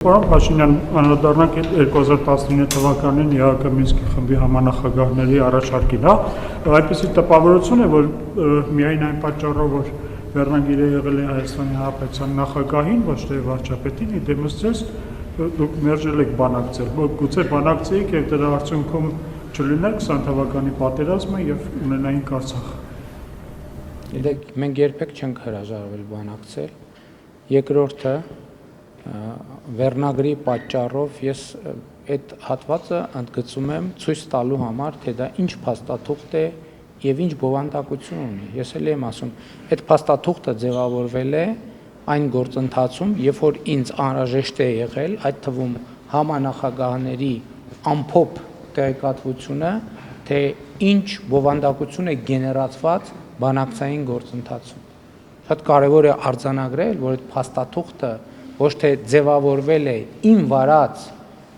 Պարոն Փաշինյան, անդրադառնանք 2019 թվականին ԵԱՀԿ Մինսկի խմբի համանախագահների առաջարկին, այնպիսի տպավորություն է, որ միայն այն պատճառով, որ վերնագիրը եղել է Հայաստանի Հանրապետության նախագահին, ոչ թե վարչապետին, իդեմս ձեզ դուք մերժել եք բանակցել, գուցե բանակցեիք եւ դրա արդյունքում չլիներ 20 թվականի պատերազմը եւ ունենայինք Արցախ։ Գիտեք, մենք երբեք չենք հրաժարվել բանակցել։ Երկրորդը վերնագրի պատճառով ես այդ հատվածը ընդգծում եմ ցույց տալու համար, թե դա ինչ փաստաթուղթ է եւ ինչ բովանդակություն ունի։ Ես էլ եմ ասում, այդ փաստաթուղթը ձևավորվել է այն գործընթացում, երբ որ ինձ անհրաժեշտ է եղել, այդ թվում համանախագահների ամփոփ տեղեկատվությունը, թե ինչ բովանդակություն է գեներացված բանակցային գործընթացում։ Շատ կարևոր է արձանագրել, որ այդ փաստաթուղթը ոչ թե ձևավորվել է իմ վարած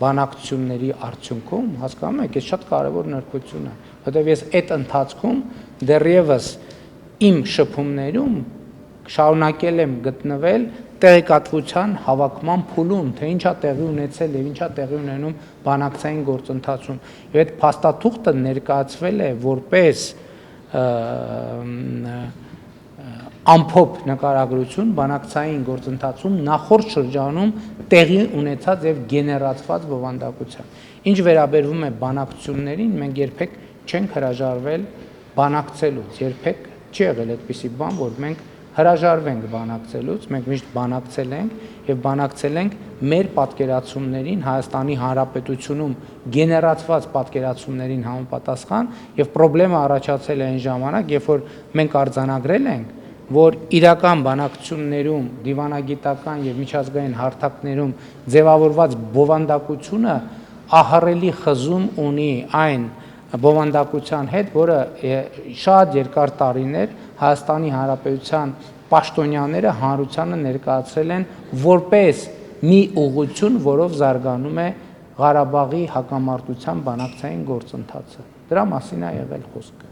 բանակցությունների արդյունքում, հասկանում եք, այս շատ կարևոր նրբություն է, որտեղ ես այդ ընթացքում դեռևս իմ շփումներում շարունակել եմ գտնվել տեղեկատվության հավաքման փուլում, թե ինչա տեղի ունեցել եւ ինչա տեղի ունենում բանակցային գործընթացում։ Եվ այդ փաստաթուղթը ներկայացվել է որպես ամփոփ նկարագրություն բանակցային գործընթացում նախորդ շրջանում տեղի ունեցած եւ գեներացված բովանդակության։ Ինչ վերաբերվում է բանակցություններին, մենք երբեք չենք հրաժարվել բանակցելուց, երբեք չի եղել այդպիսի բան, որ մենք հրաժարվենք բանակցելուց, մենք միշտ բանակցել ենք եւ բանակցել ենք մեր պատկերացումներին Հայաստանի Հանրապետությունում գեներացված պատկերացումներին համապատասխան եւ խնդրեմը առաջացել է այն ժամանակ, երբ որ մենք արձանագրել ենք, որ իրական բանակցություններում դիվանագիտական եւ միջազգային հարթակներում ձևավորված բովանդակությունը ահռելի խզում ունի այն բովանդակության հետ, որը շատ երկար տարիներ Հայաստանի Հանրապետության պաշտոնյաները հանրությանը ներկայացրել են որպես մի ուղղություն, որով զարգանում է Ղարաբաղի հակամարտության բանակցային գործընթացը։ Դրա մասին է եղել խոսքը։